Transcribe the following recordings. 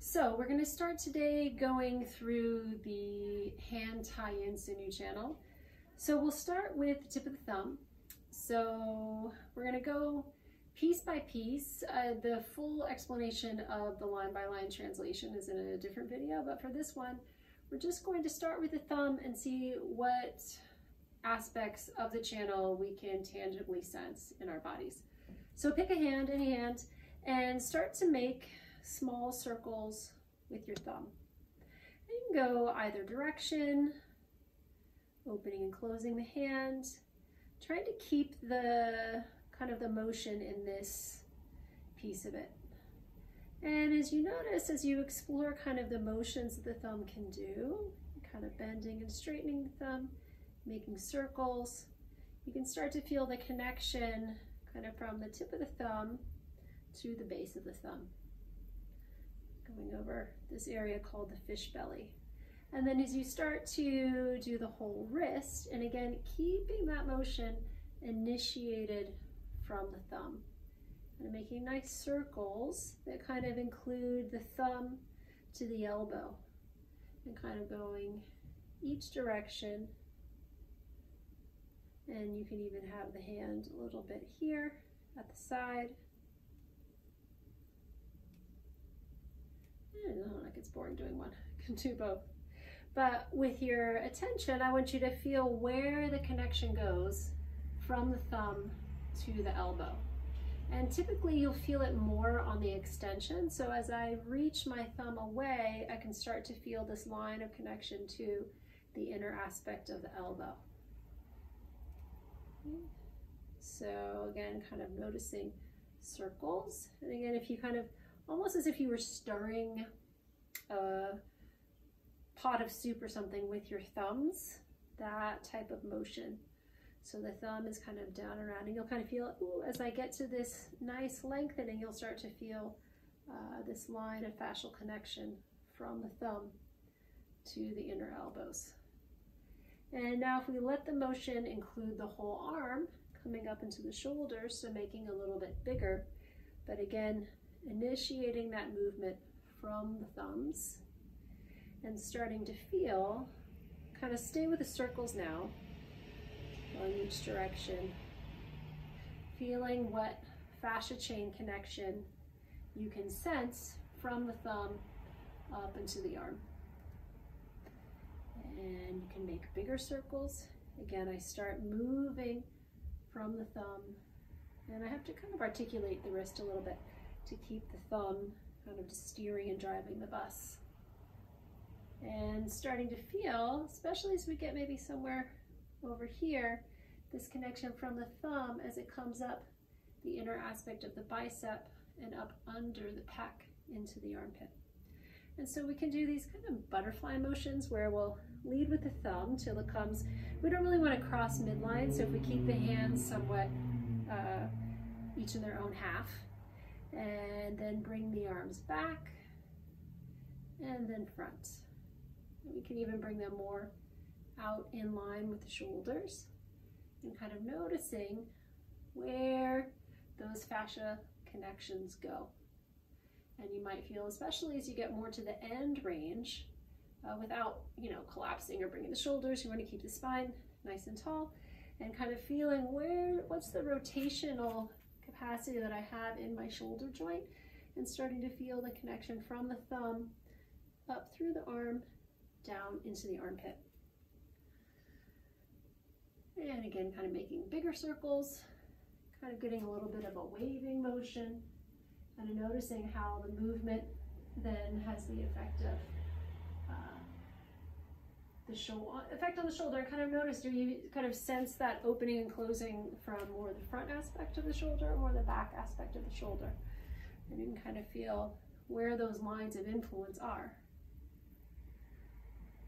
So we're going to start today going through the hand Taiyin sinew channel. So we'll start with the tip of the thumb. So we're going to go piece by piece. The full explanation of the line by line translation is in a different video, but for this one, we're just going to start with the thumb and see what aspects of the channel we can tangibly sense in our bodies. So pick a hand, any hand, and start to make small circles with your thumb. And you can go either direction, opening and closing the hand, trying to keep the kind of the motion in this piece of it. And as you notice, as you explore kind of the motions that the thumb can do, kind of bending and straightening the thumb, making circles, you can start to feel the connection kind of from the tip of the thumb to the base of the thumb, going over this area called the fish belly. And then as you start to do the whole wrist, and again, keeping that motion initiated from the thumb, and making nice circles that kind of include the thumb to the elbow, and kind of going each direction. And you can even have the hand a little bit here at the side. I don't know, like it's boring doing one. I can do both. But with your attention, I want you to feel where the connection goes from the thumb to the elbow. And typically you'll feel it more on the extension. So as I reach my thumb away, I can start to feel this line of connection to the inner aspect of the elbow. So again, kind of noticing circles. And again, if you kind of, almost as if you were stirring a pot of soup or something with your thumbs, that type of motion. So the thumb is kind of down around, and you'll kind of feel, ooh, as I get to this nice lengthening, you'll start to feel this line of fascial connection from the thumb to the inner elbows. And now if we let the motion include the whole arm, coming up into the shoulders, so making a little bit bigger, but again, initiating that movement from the thumbs and starting to feel, kind of stay with the circles now, going each direction, feeling what fascia chain connection you can sense from the thumb up into the arm. And you can make bigger circles. Again, I start moving from the thumb, and I have to kind of articulate the wrist a little bit to keep the thumb kind of steering and driving the bus. And starting to feel, especially as we get maybe somewhere over here, this connection from the thumb as it comes up the inner aspect of the bicep and up under the pec into the armpit. And so we can do these kind of butterfly motions where we'll lead with the thumb till it comes, we don't really want to cross midline, so if we keep the hands somewhat each in their own half, and then bring the arms back and then front. And we can even bring them more out in line with the shoulders, and kind of noticing where those fascia connections go. And you might feel, especially as you get more to the end range, without, collapsing or bringing the shoulders, you want to keep the spine nice and tall, and kind of feeling what's the rotational capacity that I have in my shoulder joint, and starting to feel the connection from the thumb up through the arm, down into the armpit. And again, kind of making bigger circles, kind of getting a little bit of a waving motion, kind of noticing how the movement then has the effect of effect on the shoulder. And kind of notice, do you kind of sense that opening and closing from more the front aspect of the shoulder or more the back aspect of the shoulder? And you can kind of feel where those lines of influence are.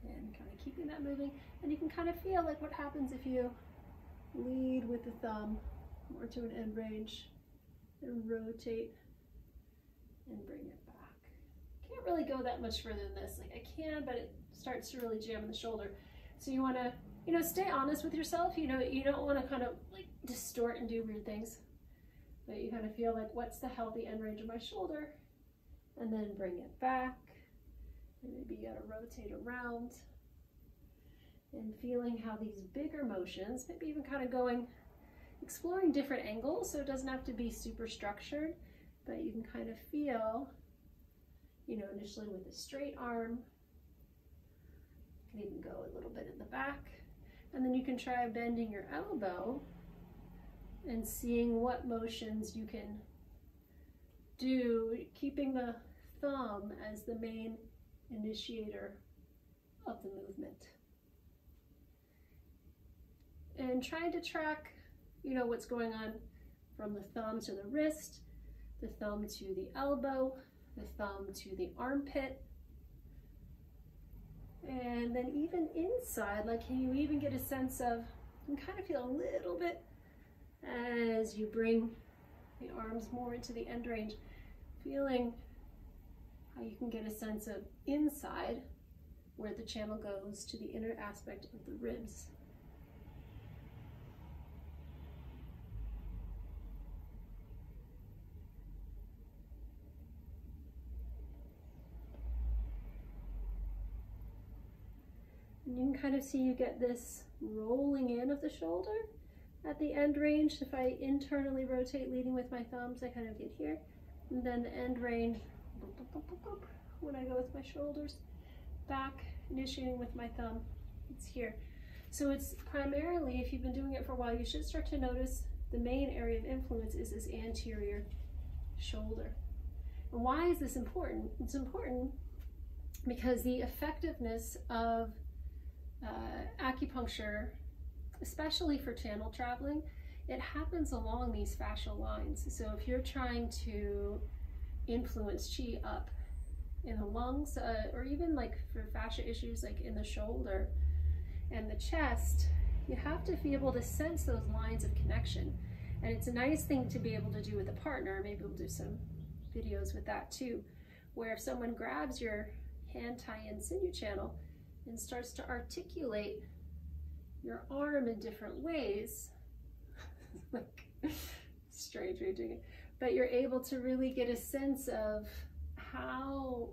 And kind of keeping that moving. And you can kind of feel like what happens if you lead with the thumb more to an end range and rotate and bring it back. Can't really go that much further than this. Like I can, but it starts to really jam in the shoulder. So you want to, stay honest with yourself. You don't want to kind of like distort and do weird things, but you kind of feel like, what's the healthy end range of my shoulder? and then bring it back. And maybe you gotta rotate around and feeling how these bigger motions, maybe even kind of going, exploring different angles, so it doesn't have to be super structured, but you can kind of feel, you know, initially with a straight arm. You can even go a little bit in the back, and then you can try bending your elbow and seeing what motions you can do, keeping the thumb as the main initiator of the movement. And trying to track, you know, what's going on from the thumb to the wrist, the thumb to the elbow, the thumb to the armpit. And then even inside, like, can you even get a sense of, you can kind of feel a little bit as you bring the arms more into the end range, feeling how you can get a sense of inside where the channel goes to the inner aspect of the ribs. And you can kind of see you get this rolling in of the shoulder at the end range. If I internally rotate leading with my thumbs, I kind of get here. And then the end range, when I go with my shoulders back, initiating with my thumb, it's here. So it's primarily, if you've been doing it for a while, you should start to notice the main area of influence is this anterior shoulder. And why is this important? It's important because the effectiveness of acupuncture, especially for channel traveling, it happens along these fascial lines. So if you're trying to influence chi up in the lungs, or even like for fascia issues like in the shoulder and the chest, you have to be able to sense those lines of connection. And it's a nice thing to be able to do with a partner. Maybe we'll do some videos with that too, where if someone grabs your hand Taiyin sinew channel and starts to articulate your arm in different ways, like strange way of doing it, but you're able to really get a sense of how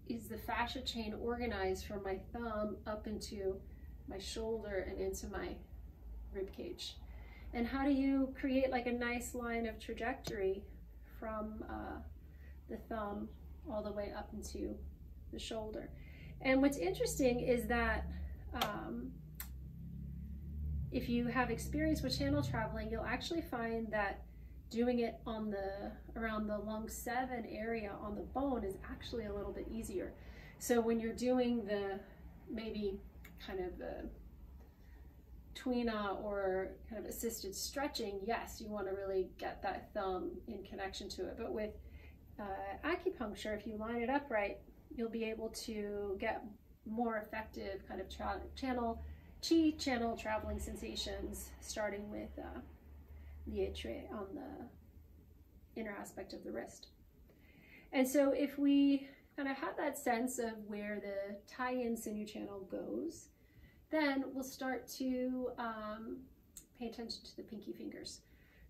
is the fascia chain organized from my thumb up into my shoulder and into my rib cage. And how do you create like a nice line of trajectory from the thumb all the way up into the shoulder. And what's interesting is that if you have experience with channel traveling, you'll actually find that doing it on around the lung 7 area on the bone is actually a little bit easier. So when you're doing the maybe kind of the tuina or kind of assisted stretching, yes, you want to really get that thumb in connection to it. But with acupuncture, if you line it up right, you'll be able to get more effective kind of chi channel traveling sensations, starting with litre on the inner aspect of the wrist. And so if we kind of have that sense of where the Taiyin sinew channel goes, then we'll start to pay attention to the pinky fingers.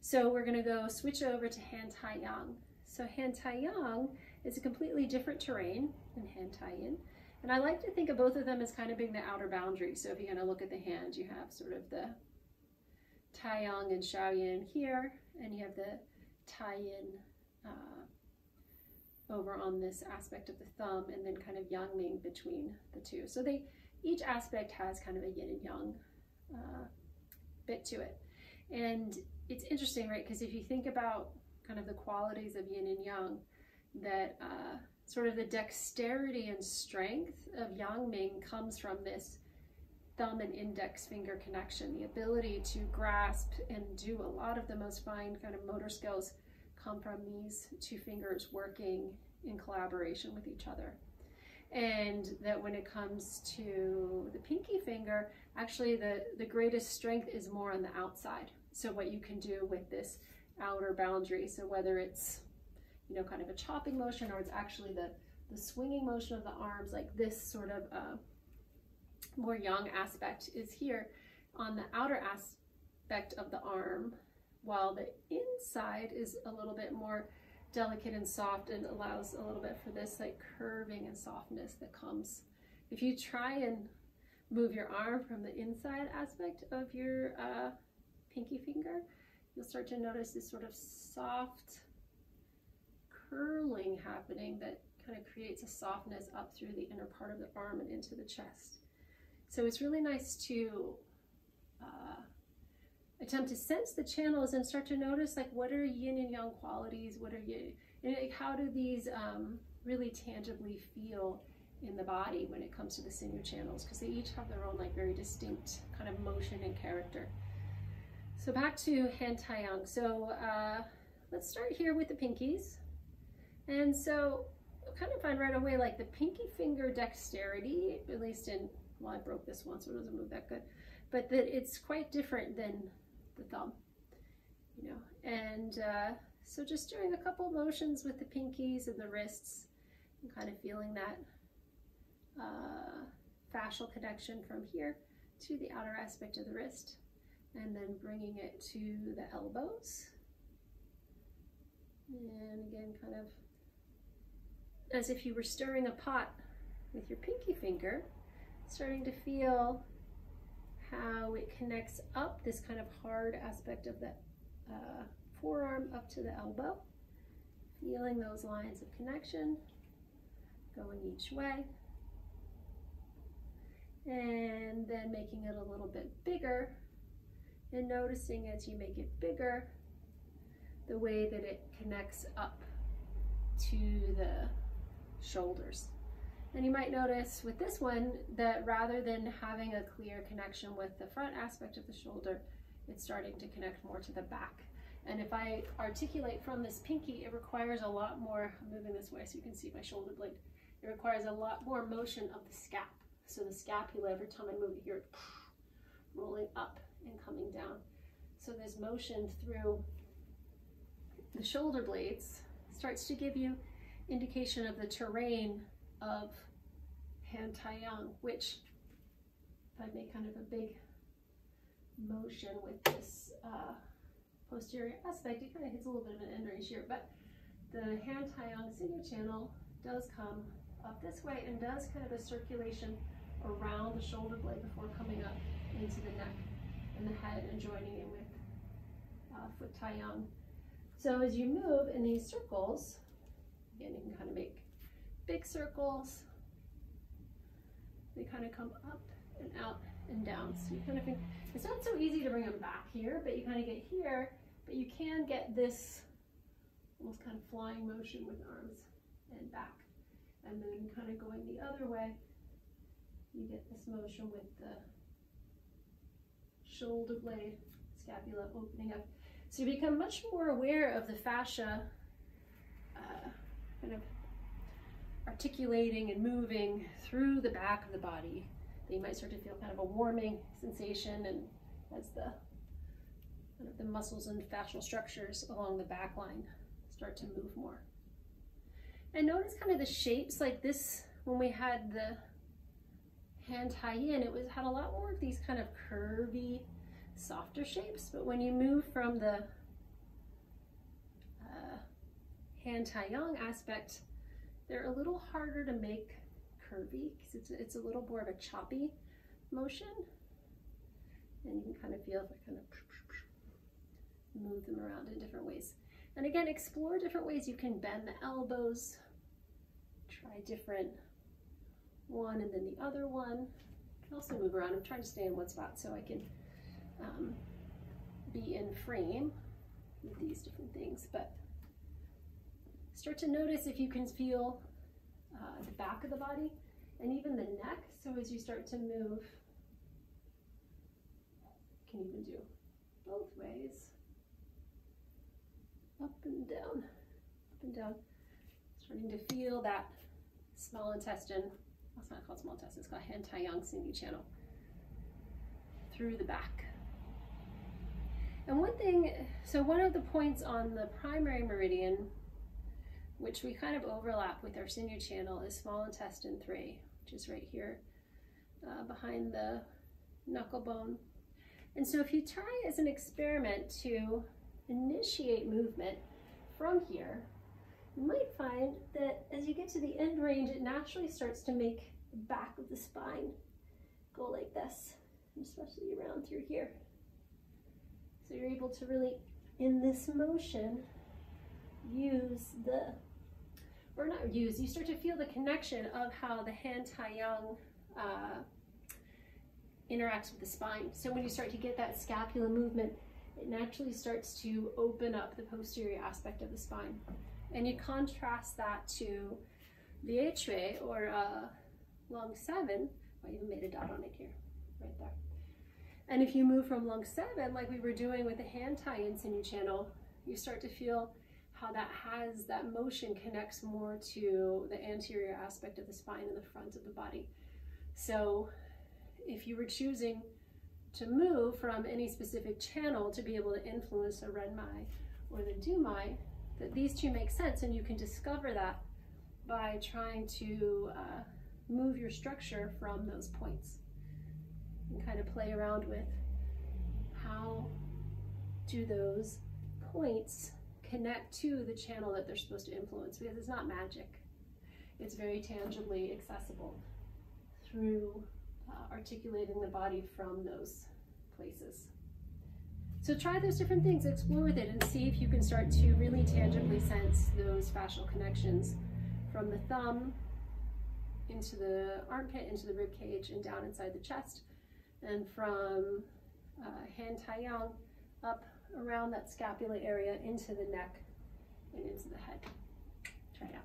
So we're going to go switch over to hand Taiyang. So hand Taiyang is a completely different terrain than hand Taiyin. And I like to think of both of them as kind of being the outer boundary. So if you kind of look at the hand, you have sort of the Taiyang and Shaoyin here, and you have the Taiyin over on this aspect of the thumb, and then kind of Yangming between the two. So each aspect has kind of a yin and yang bit to it. And it's interesting, right? Because if you think about kind of the qualities of yin and yang, that sort of the dexterity and strength of Yangming comes from this thumb and index finger connection. The ability to grasp and do a lot of the most fine kind of motor skills come from these two fingers working in collaboration with each other. And that when it comes to the pinky finger, actually the greatest strength is more on the outside. So what you can do with this outer boundary, so whether it's, you know, kind of a chopping motion, or it's actually the swinging motion of the arms, like this sort of more yang aspect is here on the outer aspect of the arm, while the inside is a little bit more delicate and soft, and allows a little bit for this like curving and softness that comes. If you try and move your arm from the inside aspect of your pinky finger, you'll start to notice this sort of soft curling happening that kind of creates a softness up through the inner part of the arm and into the chest. So it's really nice to attempt to sense the channels and start to notice, like, what are yin and yang qualities, what are you, like, how do these really tangibly feel in the body when it comes to the sinew channels, because they each have their own like very distinct kind of motion and character. So back to hand Taiyang. So let's start here with the pinkies. And so you'll kind of find right away like the pinky finger dexterity, at least in, well, I broke this one so it doesn't move that good, but that it's quite different than the thumb, you know. And so just doing a couple motions with the pinkies and the wrists and kind of feeling that fascial connection from here to the outer aspect of the wrist, and then bringing it to the elbows. And again, kind of as if you were stirring a pot with your pinky finger, starting to feel how it connects up this kind of hard aspect of the forearm up to the elbow, feeling those lines of connection going each way, and then making it a little bit bigger, and noticing as you make it bigger the way that it connects up to the shoulders. And you might notice with this one that rather than having a clear connection with the front aspect of the shoulder, it's starting to connect more to the back. And if I articulate from this pinky, it requires a lot more, I'm moving this way so you can see my shoulder blade, it requires a lot more motion of the scap. So the scapula, every time I move it here, rolling up and coming down. So this motion through the shoulder blades starts to give you indication of the terrain of hand Taiyang, which, if I make kind of a big motion with this posterior aspect, it kind of hits a little bit of an end range here, but the hand Taiyang sinew channel does come up this way and does kind of a circulation around the shoulder blade before coming up into the neck and the head and joining in with foot Taiyang. So as you move in these circles, again, you can kind of make big circles. They kind of come up and out and down. So you kind of think, it's not so easy to bring them back here, but you kind of get here, but you can get this almost kind of flying motion with arms and back. And then kind of going the other way, you get this motion with the shoulder blade, scapula opening up. So you become much more aware of the fascia kind of articulating and moving through the back of the body. You might start to feel kind of a warming sensation, and as the kind of the muscles and fascial structures along the back line start to move more. And notice kind of the shapes like this. When we had the hand Taiyin, it had a lot more of these kind of curvy, softer shapes. But when you move from the hand Taiyang aspect, they're a little harder to make curvy because it's a little more of a choppy motion, and you can kind of feel if I kind of move them around in different ways. And again, explore different ways you can bend the elbows, try different one and then the other one. You can also move around. I'm trying to stay in one spot so I can be in frame with these different things, but start to notice if you can feel the back of the body and even the neck. So as you start to move, you can even do both ways, up and down, up and down. Starting to feel that small intestine, well, it's not called small intestine, it's called hand Taiyang sinew channel, through the back. And one thing, so one of the points on the primary meridian, which we kind of overlap with our sinew channel, is small intestine 3, which is right here behind the knuckle bone. And so if you try as an experiment to initiate movement from here, you might find that as you get to the end range, it naturally starts to make the back of the spine go like this, especially around through here. So you're able to really, in this motion, use the, or not use, you start to feel the connection of how the hand Taiyang interacts with the spine. So when you start to get that scapula movement, it naturally starts to open up the posterior aspect of the spine. And you contrast that to the Hui or lung 7. I even made a dot on it here, right there. And if you move from lung 7, like we were doing with the hand Taiyin sinew channel, you start to feel how that motion connects more to the anterior aspect of the spine and the front of the body. So if you were choosing to move from any specific channel to be able to influence the Renmai or the Dumai, that these two make sense, and you can discover that by trying to move your structure from those points and kind of play around with how do those points connect to the channel that they're supposed to influence, because it's not magic. It's very tangibly accessible through articulating the body from those places. So try those different things, explore with it, and see if you can start to really tangibly sense those fascial connections from the thumb into the armpit, into the rib cage, and down inside the chest, and from hand Taiyang up around that scapula area into the neck and into the head. Try it out.